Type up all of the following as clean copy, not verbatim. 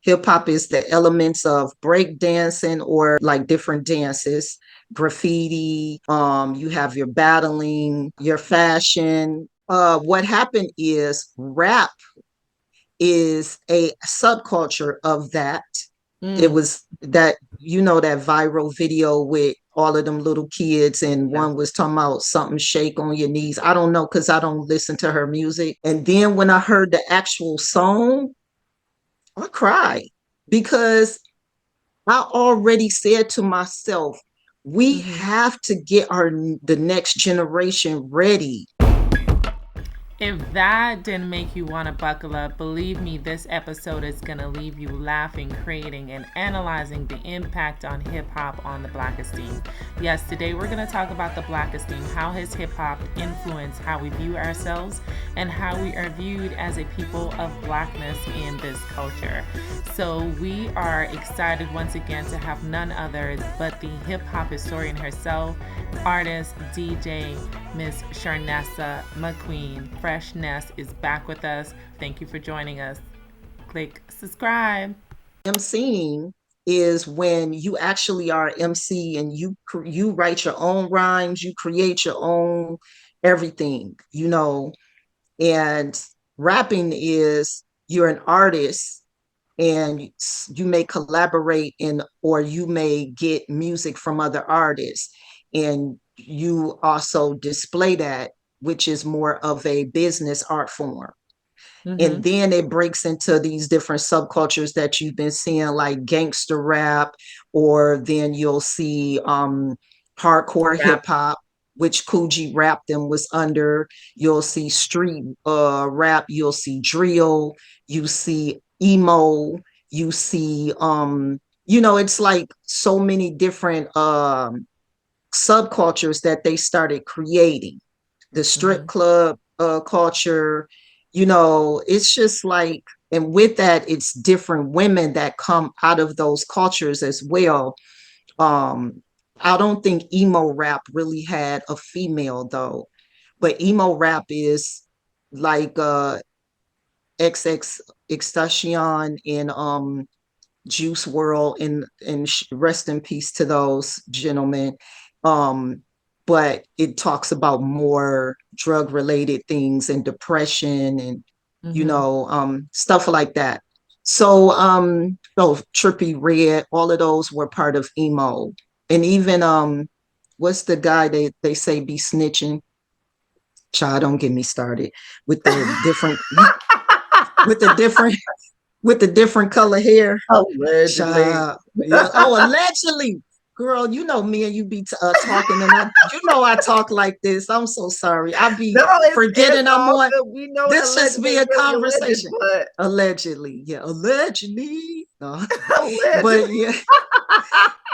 Hip hop is the elements of break dancing or like different dances, graffiti. You have your battling, your fashion. What happened is rap is a subculture of that. It was that, that viral video with all of them little kids, and one was talking about something shake on your knees. I don't know because I don't listen to her music. And then when I heard the actual song, I cried because I already said to myself, we have to get the next generation ready. If that didn't make you want to buckle up, believe me, this episode is going to leave you laughing, creating, and analyzing the impact on hip hop on the Black esteem. Yes, today we're going to talk about the Black esteem, how has hip hop influenced how we view ourselves and how we are viewed as a people of Blackness in this culture. So we are excited once again to have none other but the hip hop historian herself, artist, DJ, Miss Sharnessa McQueen. Freshness is back with us. Thank you for joining us. Click subscribe. MCing is when you actually are MC and you write your own rhymes, you create your own everything, and rapping is you're an artist and you may collaborate in or you may get music from other artists, and you also display that, which is more of a business art form. And then it breaks into these different subcultures that you've been seeing, like gangster rap, or then you'll see hardcore hip hop, which Coogee Rap them was under. You'll see street rap, you'll see drill, you see emo, you see it's like so many different subcultures that they started creating. The strip club culture, it's just like, and with that, it's different women that come out of those cultures as well. I don't think emo rap really had a female though, but emo rap is like XX Extastion and Juice World, and rest in peace to those gentlemen. Um, but it talks about more drug related things and depression and stuff like that. So Trippy Red, all of those were part of emo. And even what's the guy they say be snitching? Child, don't get me started with the different with the different with the different color hair. Allegedly. Yeah. Oh, allegedly. Girl, you know me and you be talking, and I talk like this. I'm so sorry. I be forgetting I'm on. We know this just be a conversation. Alleged, allegedly, yeah, allegedly. No. Allegedly. But yeah,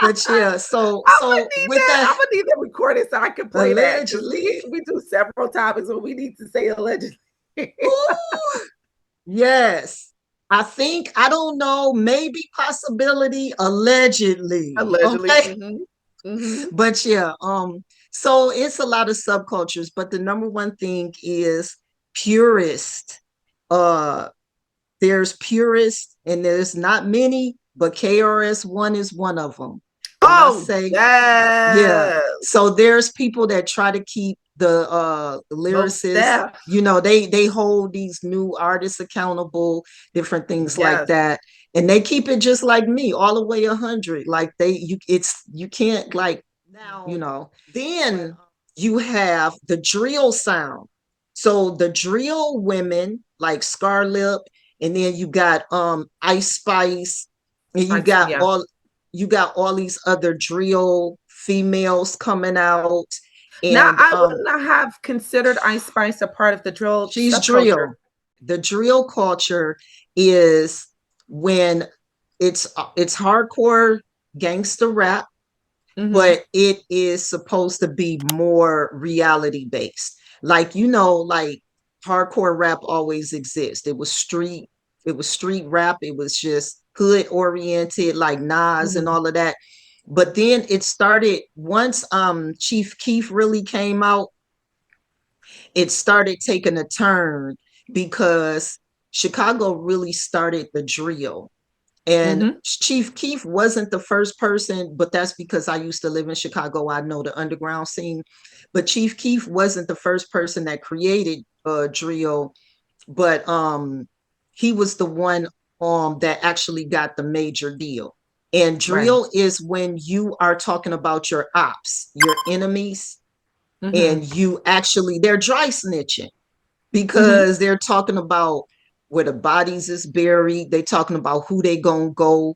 but yeah. So with that, I'm gonna need that recorded so I can play allegedly. that. We do several topics where we need to say allegedly. Yes. I think, I don't know, maybe possibility, allegedly. Okay? But yeah, so it's a lot of subcultures, but the number one thing is purist. There's purist and there's not many, but KRS-One is one of them. Yeah. So there's people that try to keep the lyricists, they hold these new artists accountable, different things like that, and they keep it just like me, all the way 100. Like you can't, like, now, then you have the drill sound. So the drill women like Scarlett, and then you got Ice Spice, and you got all these other drill females coming out. And now, I would not have considered Ice Spice a part of the drill. She's drill. The drill culture is when it's hardcore gangster rap, but it is supposed to be more reality based. Like, like hardcore rap always exists. It was street rap. It was just hood oriented, like Nas and all of that. But then it started once Chief Keef really came out, it started taking a turn because Chicago really started the drill. And Mm-hmm. Chief Keef wasn't the first person, but that's because I used to live in Chicago. I know the underground scene. But Chief Keef wasn't the first person that created drill, but he was the one that actually got the major deal. And Right. drill is when you are talking about your ops, your enemies, and Mm-hmm. you actually they're dry snitching Mm-hmm. because they're talking about where the bodies is buried. They talking about who they gonna go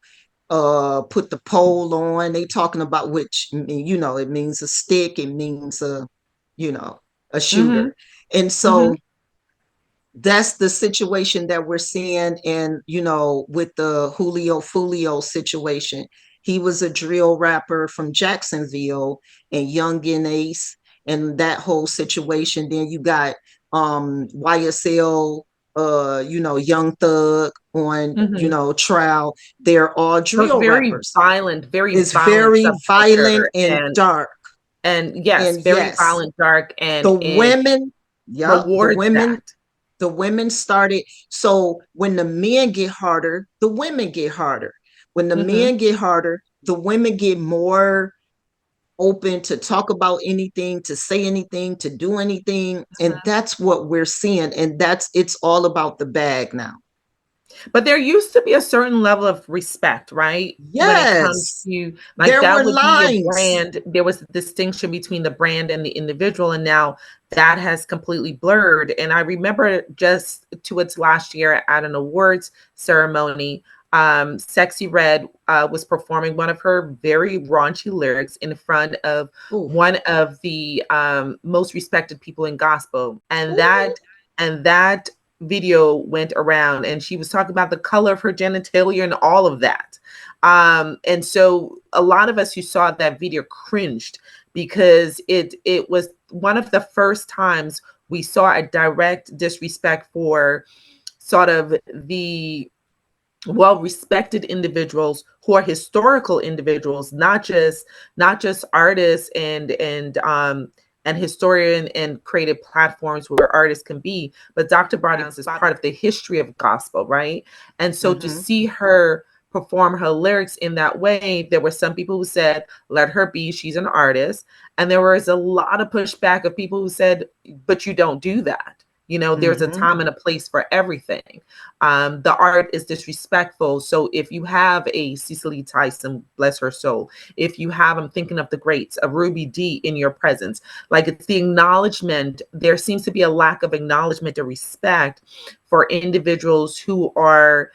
put the pole on. They talking about which, you know, it means a stick, it means a, you know, a Mm-hmm. shooter. And Mm-hmm. so that's the situation that we're seeing. And you know, with the Julio Fulio situation, he was a drill rapper from Jacksonville, and Young and Ace, and that whole situation. Then you got YSL, you know, Young Thug on, you Mm-hmm. know, trial. They're all So it's drill rappers. very It's violent very violent subculture, and dark. and yes, And very yes, violent, dark, the and it women, yep, rewards that. the women started. So when the men get harder, the women get harder. When the Mm-hmm. men get harder, the women get more open to talk about anything, to say anything, to do anything. And that's what we're seeing. And that's, it's all about the bag now. But there used to be a certain level of respect, right? When it comes Yes, to like there that were would be your lines. brand. There was a distinction between the brand and the individual, and now that has completely blurred. And I remember just towards last year at an awards ceremony, Sexy Red was performing one of her very raunchy lyrics in front of Ooh, one of the most respected people in gospel, and ooh, that video went around, and she was talking about the color of her genitalia and all of that. And so a lot of us who saw that video cringed because it was one of the first times we saw a direct disrespect for sort of the well respected individuals who are historical individuals, not just artists and historian and creative platforms where artists can be, but Dr. Brown's is part of the history of gospel, right? And so to mm-hmm. see her perform her lyrics in that way, there were some people who said, let her be, she's an artist. And there was a lot of pushback of people who said, but you don't do that. You know, there's a Mm-hmm. time and a place for everything. The art is disrespectful. So if you have a Cicely Tyson, bless her soul, if you have, I'm thinking of the greats, a Ruby D in your presence, like it's the acknowledgement. There seems to be a lack of acknowledgement or respect for individuals who are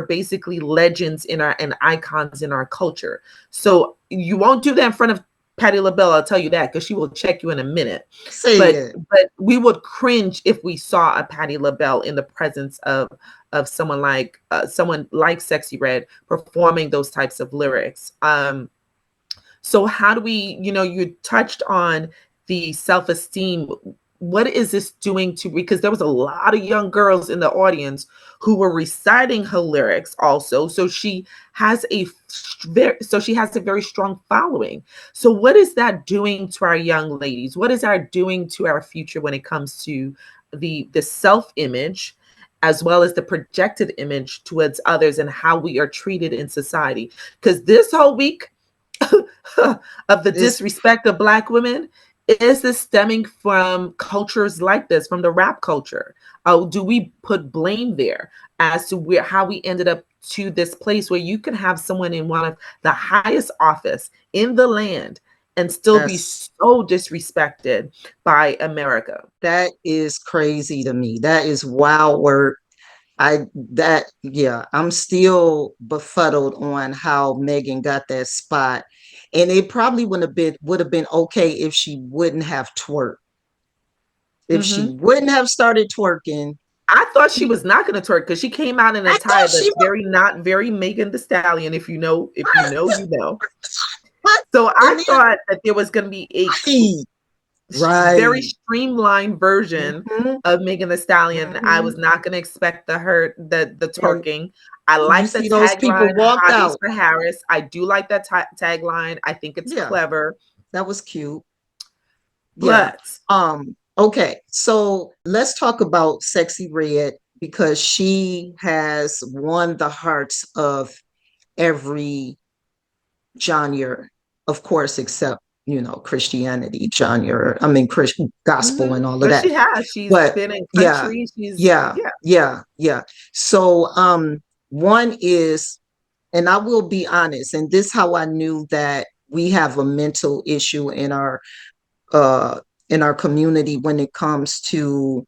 basically legends in our and icons in our culture. So you won't do that in front of Patti LaBelle, I'll tell you that, because she will check you in a minute. Say But it. but we would cringe if we saw a Patti LaBelle in the presence of someone like Sexy Red performing those types of lyrics. So how do we, you touched on the self-esteem. What is this doing to, because there was a lot of young girls in the audience who were reciting her lyrics also. So she has a very strong following. So what is that doing to our young ladies? What is that doing to our future when it comes to the self-image as well as the projected image towards others and how we are treated in society? Because this whole week of the It's disrespect of Black women, is this stemming from cultures like this, from the rap culture? Do we put blame there as to how we ended up to this place where you can have someone in one of the highest office in the land and still be that's so disrespected by America? that is crazy to me. That is wild work. I'm still befuddled on how Megan got that spot. And it probably would have been okay if she wouldn't have twerked. If she Hmm. wouldn't have started twerking. I thought she was not going to twerk because she came out in a I tie thought she that's very not very Megan the Stallion. If you know, you know. was. So I And then thought that there was going to be a right, very right. streamlined version Hmm. of Megan the Stallion. I Hmm. was not going to expect the And twerking. I you like the see those people tagline, walked "Hotties out. for Harris." I do like that tagline. I think it's Yeah, clever, that was cute. Yeah. but Okay. So let's talk about Sexy Red. because she has won the hearts of every genre, of course, except, Christianity genre. I mean, Christian gospel and all of But that. she has. She's But been in yeah, country. She's yeah, yeah. yeah. So one is, and I will be honest, and this how I knew that we have a mental issue uh in our community when it comes to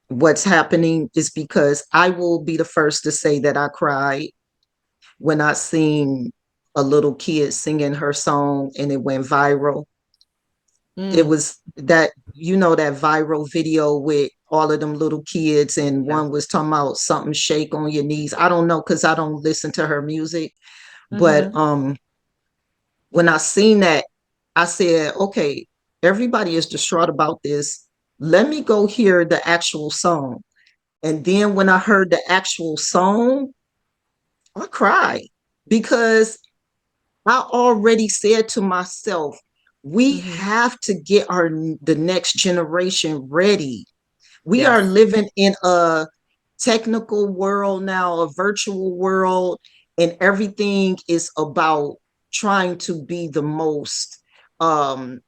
what's happening, is because I will be the first to say that I cried when I seen a little kid singing her song and it went viral. It Mm, was that, that viral video with all of them little kids, and yeah. one was talking about something, shake on your knees. I don't know, because I don't listen to her music. But Mm-hmm. when I seen that, I said, okay, everybody is distraught about this. Let me go hear the actual song. And then when I heard the actual song, I cried, because I already said to myself, we Mm-hmm. have to get the next generation ready. We are Yes. living in a technical world now, a virtual world, and everything is about trying to be the most um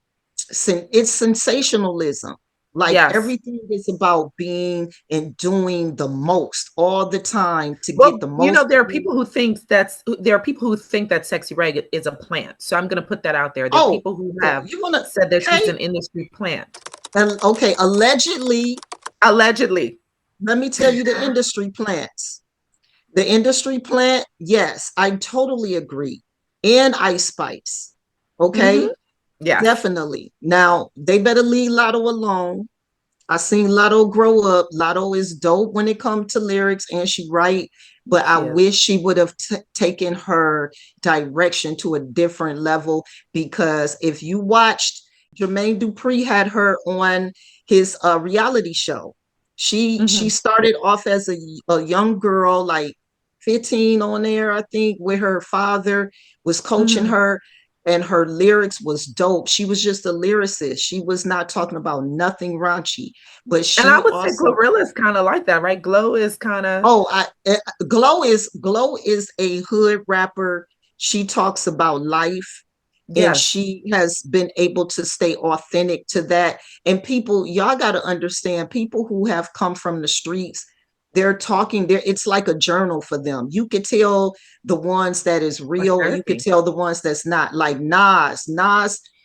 it's sensationalism. Like Yes. everything is about being and doing the most all the time to get Well, the most there are views. people who think that Sexy Red is a plant. So I'm going to put that out there. There are Oh, people who okay. have You wanna said that she's okay? an industry plant. And okay, allegedly, Allegedly. let me tell you the industry plants. The industry plant, yes, I totally agree. And Ice Spice. Mm-hmm. Okay, Yes. definitely. Now they better leave Lotto alone. I seen Lotto grow up. Lotto is dope when it comes to lyrics, and she write, but I She is. wish she would have taken her direction to a different level. Because if you watched, Jermaine Dupri had her on his reality show. She Mm-hmm. started off as a young girl, like 15 on there, I think, where her father was coaching Mm-hmm. her, and her lyrics was dope. She was just a lyricist. She was not talking about nothing raunchy, but And I she would say also, Glorilla is kind of like that, right? Glow is kind of, oh, Glow is a hood rapper. She talks about life, and yes, she has been able to stay authentic to that. And people, y'all got to understand, people who have come from the streets, they're talking there. It's like a journal for them. You could tell the ones that is like real, and you could therapy. tell the ones that's not. Like Nas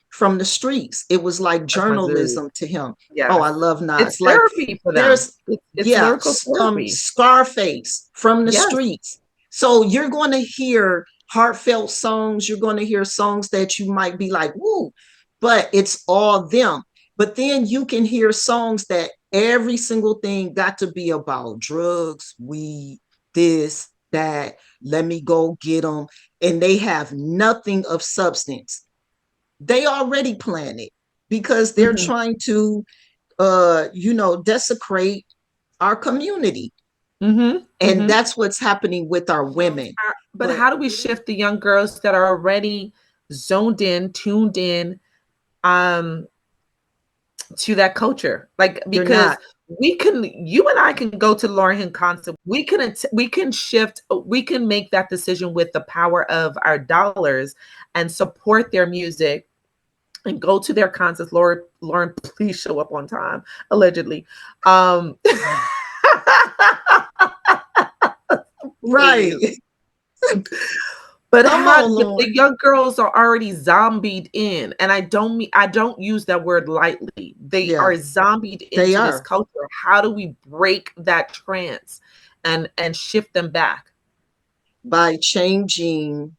from the streets, it was like That's my dude. journalism to him. Oh, I Yes. love It's Nas. Like therapy for them. there's, It's yeah, lyrical therapy. Scarface from the Yes. streets. So you're going to hear heartfelt songs. You're going to hear songs that you might be like, woo, but it's all them. But then you can hear songs that every single thing got to be about drugs, weed, this, that, let me go get them. And they have nothing of substance. They already planned it, because they're Mhm. trying to desecrate our community. Mhm. And Mhm. that's what's happening with our women. But But how do we shift the young girls that are already zoned in, tuned in, um, to that culture? Like, they're because not. you and I can go to Lauryn Hill concert. We can shift. We can make that decision with the power of our dollars and support their music and go to their concerts. Lauren, please show up on time. Allegedly, um, Right. please. But Come how on, the Lauren. young girls are already zombied in, and I don't use that word lightly. They are Yeah, zombied they into this are. culture. How do we break that trance and shift them back? By changing,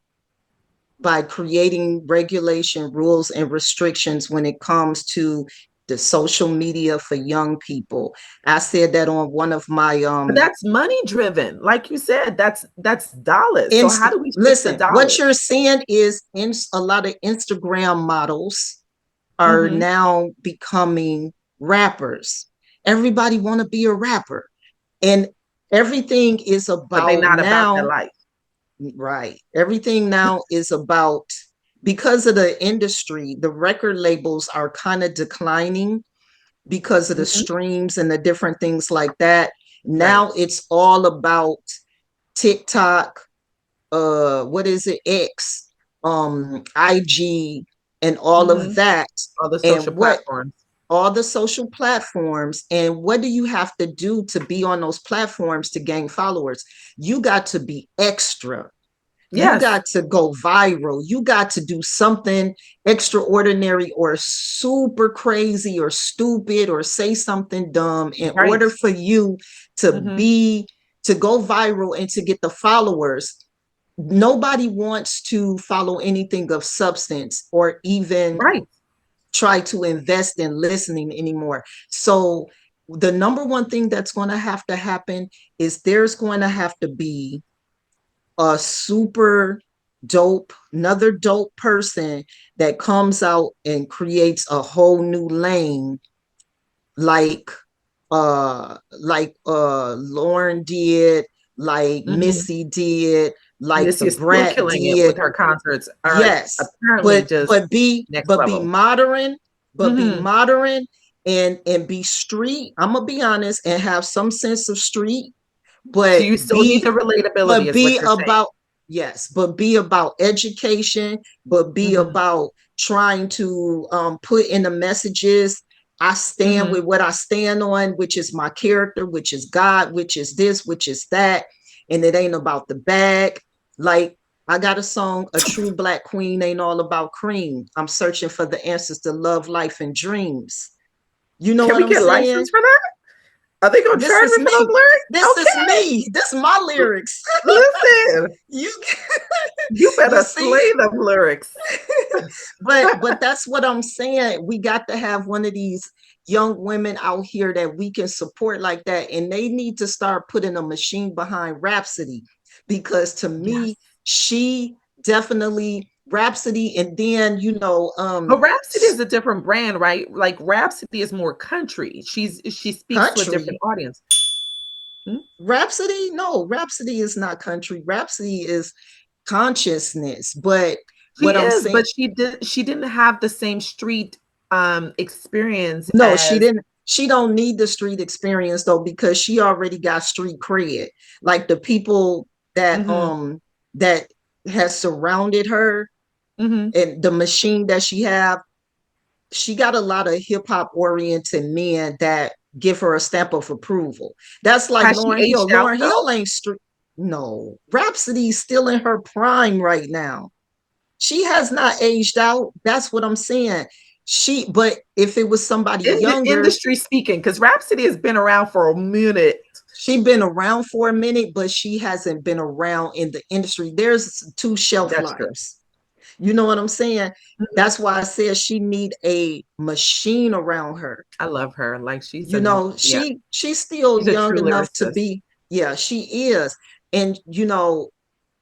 by creating regulation, rules, and restrictions when it comes to the social media for young people. I said that on one of my But that's money driven, like you said. That's dollars. So how do we shift the listen, what you're dollars? seeing is in a lot of Instagram models are Hmm. now becoming rappers. Everybody want to be a rapper, and everything is But they're about not about their now. life. Right, everything now is about, because of the industry, the record labels are kind of declining because of the Hmm. streams and the different things like that. Right. Now it's all about TikTok, what is it, X, IG, and all of Mm-hmm. that. All the social And what platforms. all the social platforms, and what do you have to do to be on those platforms to gain followers? You got to be extra. You Yes. got to go viral. You got to do something extraordinary or super crazy or stupid or say something dumb in Right. order for you to Mm-hmm. be to go viral and to get the followers. Nobody wants to follow anything of substance or even Right. try to invest in listening anymore. So the number one thing that's going to have to happen is there's going to have to be a super dope, another dope person that comes out and creates a whole new lane, like Lauren did, like Mm-hmm. Missy did, like the Missy is still Brat killing it did. with her concerts. Are Yes, apparently but just but be next but be level. modern, but be Mm-hmm. modern and be street. I'm gonna be honest and have some sense of street, So but you still need the be relatability, but is what be you're saying. about yes, but be about education, but be Mm-hmm. about trying to put in the messages. I stand Mm-hmm. with what I stand on, which is my character, which is God, which is this, which is that, and it ain't about the bag. Like I got a song, A True Black Queen Ain't All About Cream. I'm searching for the answers to love, life, and dreams. You know Can what we I'm get saying? licensed for that? Are they gonna This charge is me for those me. This lyrics? is Okay. me. This is my lyrics. Listen, you you you better see, slay them lyrics. but that's what I'm saying. We got to have one of these young women out here that we can support like that, and they need to start putting a machine behind Rhapsody, because to Yes. me, she definitely Rhapsody, and then But Rhapsody is a different brand, right? Like Rhapsody is more country. She speaks to a different country. audience. Hmm? Rhapsody, no, Rhapsody is not country. Rhapsody is consciousness. But what She I'm is, saying, but she didn't have the same street experience no, she as. didn't. She don't need the street experience though, because she already got street cred. Like the people Mhm, that has surrounded her mhm. and the machine that she got a lot of hip hop oriented men that give her a stamp of approval. That's like Has she Lauren Hill. aged out Lauren though? Hill ain't street. No, Rhapsody's still in her prime right now. She has not aged out. That's what I'm saying. But if it was somebody In the younger, industry speaking, because Rhapsody has been around for a minute. she been around for a minute, but she hasn't been around in the industry. There's two shelf That's true. lives. You know what I'm saying? Mhm. That's why I said she need a machine around her. I love her. Like yeah, She's still she's a young true enough to lyricist. be, yeah, she is. And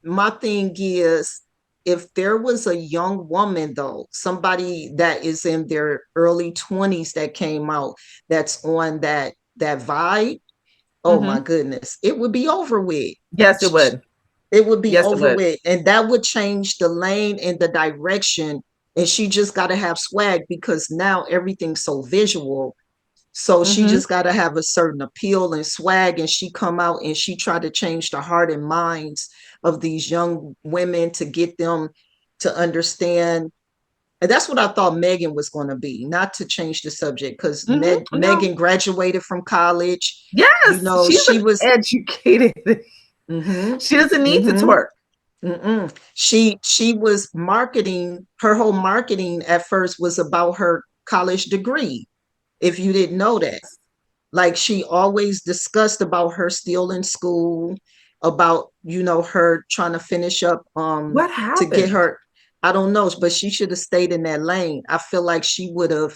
my thing is, if there was a young woman though, somebody that is in their early 20s that came out, that's on that vibe, oh my Mhm. goodness, it would be over with. Yes, it would. It would be Yes, it over would. with, and that would change the lane and the direction. And she just got to have swag, because now everything's so visual. So she Mhm. just got to have a certain appeal and swag, and she come out and she try to change the heart and minds of these young women to get them to understand. And that's what I thought Megan was going to be, not to change the subject, because Mhm. No. Megan graduated from college. Yes, she's She an was. educated. Mm-hmm, She doesn't need to mm-hmm. twerk. She was marketing. Her whole marketing at first was about her college degree. If you didn't know that, like she always discussed about her still in school, about her trying to finish up What to get happened? her. I don't know, but she should have stayed in that lane. I feel like she wouldn't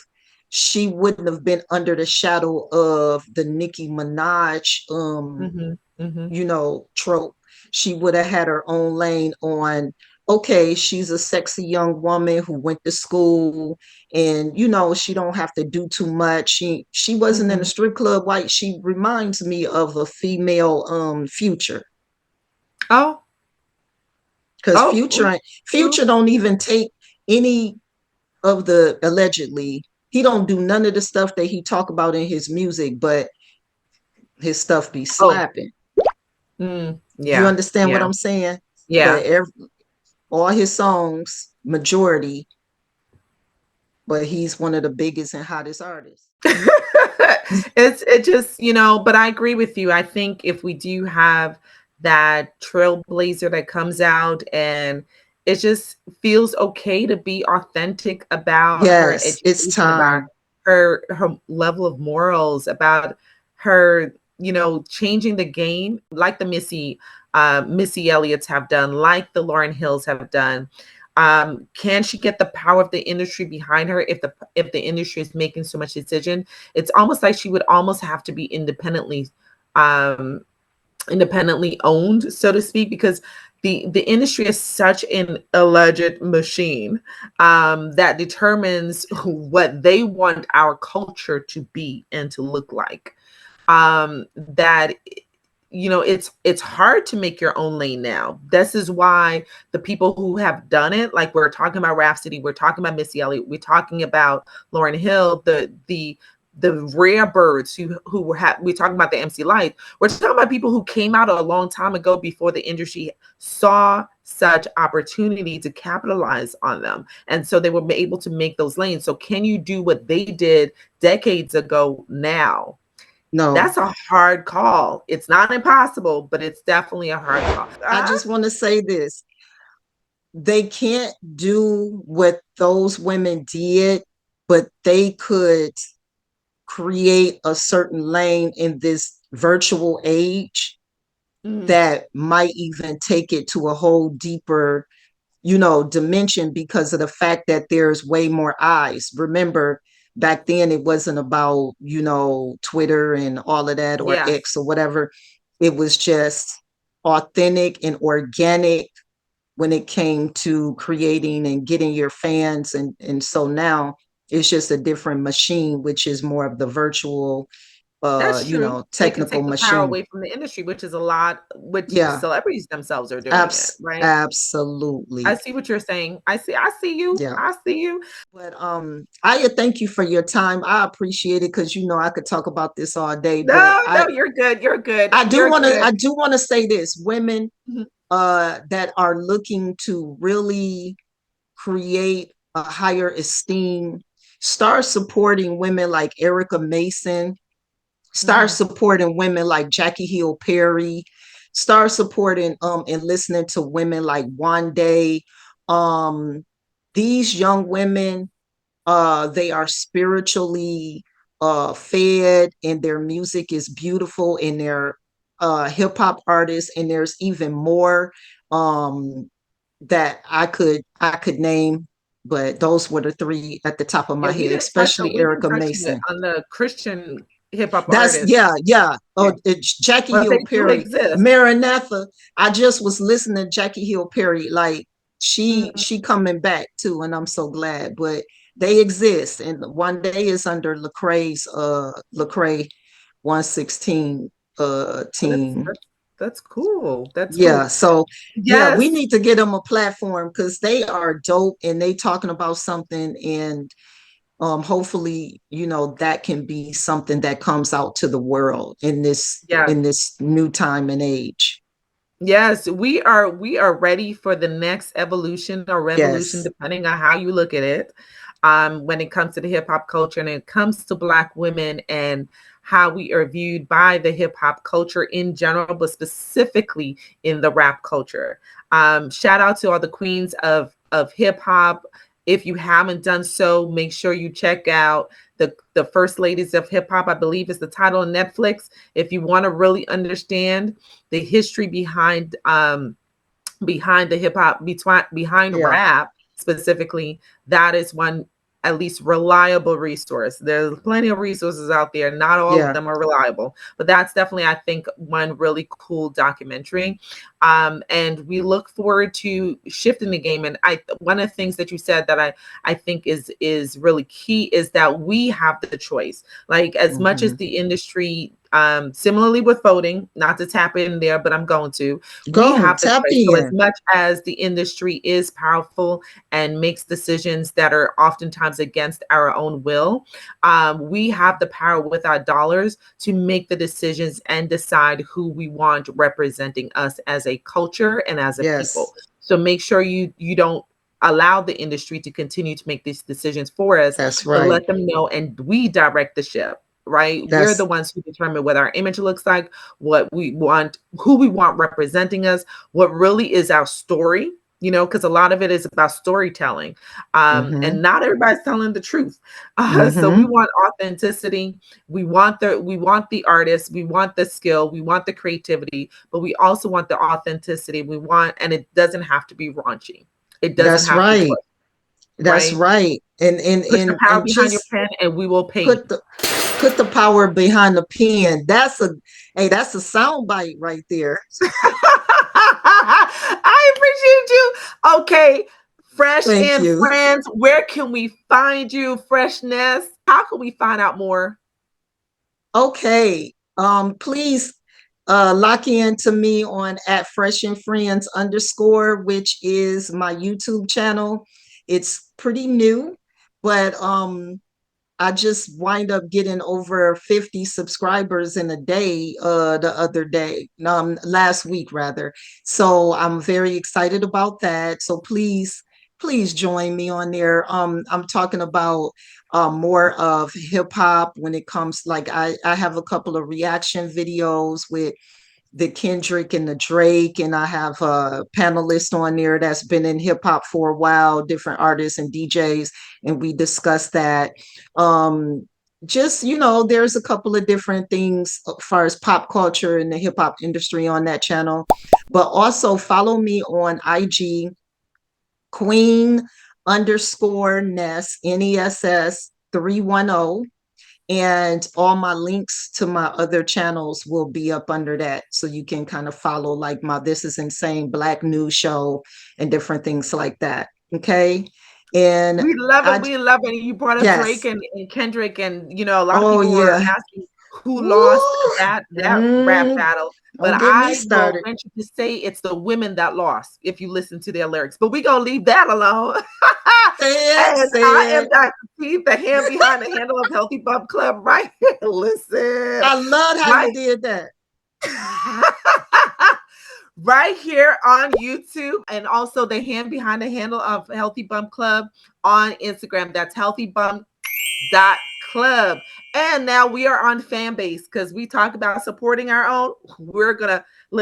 have been under the shadow of the Nicki Minaj Mhm. Mhm. trope. She would have had her own lane on, okay, she's a sexy young woman who went to school, and she don't have to do too much. She wasn't in a Mhm. strip club. Like, she reminds me of a female Future, Oh. because Oh. Ooh, ooh. Future don't even take any of the, allegedly, he don't do none of the stuff that he talk about in his music, but His stuff be Oh, slapping. You yeah, understand what yeah, I'm saying? But yeah. all his songs, majority, but he's one of the biggest and hottest artists. It just, but I agree with you. I think if we do have that trailblazer that comes out and it just feels okay to be authentic about her Yes, it's education, about time. her level of morals, about her, changing the game, like the Missy Elliott's have done, like the Lauryn Hills have done. Can she get the power of the industry behind her if the industry is making so much decision? It's almost like she would almost have to be um, independently owned, so to speak, because the industry is such an alleged machine that determines what they want our culture to be and to look like. That it's hard to make your own lane now. This is why the people who have done it, like we're talking about Rhapsody, we're talking about Missy Elliott, we're talking about Lauryn Hill, the rare birds we're talking about the MC Light. We're talking about people who came out a long time ago before the industry saw such opportunity to capitalize on them. And so they were able to make those lanes. So can you do what they did decades ago now? No, That's a hard call. It's not impossible, but it's definitely a hard call. I just want to say this. They can't do what those women did, but they could create a certain lane in this virtual age Mm, that might even take it to a whole deeper, dimension because of the fact that there's way more eyes. Remember, back then it wasn't about, Twitter and all of that or yes, X or whatever. It was just authentic and organic when it came to creating and getting your fans. And so now it's just a different machine, which is more of the virtual, that's true. They can technical take the power machine. away from the industry, which is a lot, which Yeah, celebrities themselves are doing it, right? I absolutely. see what you're saying. I see you. Yeah. I see you. But I thank you for your time. I appreciate it because I could talk about this all day. But No, no, you're good. You're good. I do You're want to good. I do want to say this. Women Mhm. that are looking to really create a higher esteem, start supporting women like Erica Mason, start Mhm. supporting women like Jackie Hill Perry, start supporting and listening to women like One Day. Um, these young women, they are spiritually fed, and their music is beautiful, and they're hip-hop artists, and there's even more um that I could name, but those were the three at the top of Yeah, my head, especially we didn't Erica touch Mason. on the Christian hip hop That's artists. yeah, yeah. Yeah, Oh, it's Jackie but Hill they do Perry, exist. Maranatha. I just was listening to Jackie Hill Perry. Like Mhm. she coming back too, and I'm so glad. But they exist, and One Day is under Lecrae 116 That's team. that's that's cool. That's cool. Yeah, so yeah, we Yes. need to get them a platform because they are dope and they talking about something, and hopefully that can be something that comes out to the world in this Yes. new time and age. Yes, we are ready for the next evolution or revolution, Yes, depending on how you look at it. When it comes to the hip hop culture and it comes to Black women and how we are viewed by the hip hop culture in general, but specifically in the rap culture. Shout out to all the queens of hip hop. If you haven't done so, make sure you check out the First Ladies of Hip Hop. I believe is the title on Netflix. If you want to really understand the history behind the hip hop, behind yeah, rap specifically, that is one at least reliable resource. There's plenty of resources out there. Not all of yeah. them are reliable, but that's definitely, I think, one really cool documentary. And we look forward to shifting the game. And one of the things that you said that I think is really key is that we have the choice. Like as much as Hmm. the industry Similarly with voting, not to tap in there, but I'm going to. We Go have the tap choice. So as in. much as the industry is powerful and makes decisions that are oftentimes against our own will, we have the power with our dollars to make the decisions and decide who we want representing us as a culture and as a Yes, people. So make sure you don't allow the industry to continue to make these decisions for us, that's but right. let them know and we direct the ship. Right, we're the That's ones who determine what our image looks like, what we want, who we want representing us, what really is our story, because a lot of it is about storytelling, mm-hmm, and not everybody's telling the truth. So we mm-hmm. want authenticity. We want the artist, we want the skill, we want the creativity, but we also want the authenticity. And it doesn't have to be raunchy. It doesn't That's have to right. push, That's right? right. And and Put your and power and behind your just pen, and we will pay you. put the put the power behind the pen. That's a sound bite right there. I appreciate you. Okay, Fresh Thank and you. Friends, where can we find you, Freshness? How can we find out more? Okay. Please lock in to me on at Fresh and Friends underscore, which is my YouTube channel. It's pretty new, but I just wind up getting over 50 subscribers in a day, the other day, last week rather. So I'm very excited about that. So please join me on there. I'm talking about more of hip hop when it comes, like I have a couple of reaction videos with the Kendrick and the Drake, and I have a panelist on there that's been in hip hop for a while, different artists and DJs, and we discuss that. Um, just there's a couple of different things as far as pop culture and the hip hop industry on that channel, but also follow me on IG, Queen underscore Ness NESS 310, and all my links to my other channels will be up under that, so you can kind of follow like my This Is Insane Black News show and different things like that. Okay. And We love it. I We love it. You brought up Drake yes. and Kendrick, and a lot of Oh people were yeah. asking who lost Woo. that rap battle. But Don't get me I will started. venture to say it's the women that lost if you listen to their lyrics. But we're gonna leave that alone. Say it, And I say am it. Dr. T, the hand behind the handle of Healthy Bump Club, right here. Listen, I loved how you right did that. right here on YouTube, and also the hand behind the handle of Healthy Bump Club on Instagram. That's healthybump.club. And now we are on Fanbase because we talk about supporting our own. We're gonna do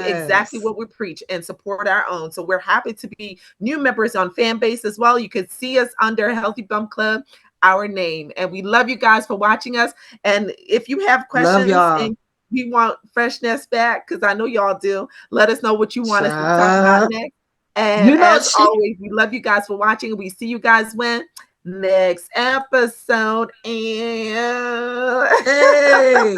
exactly Yes. what we preach and support our own. So we're happy to be new members on Fanbase as well. You can see us under Healthy Bump Club, our name. And we love you guys for watching us. And if you have Love questions y'all. and we want Freshness back, because I know y'all do, let us know what you want us to talk about Child. next. And as She always, we love you guys for watching. We see you guys when next episode. And hey.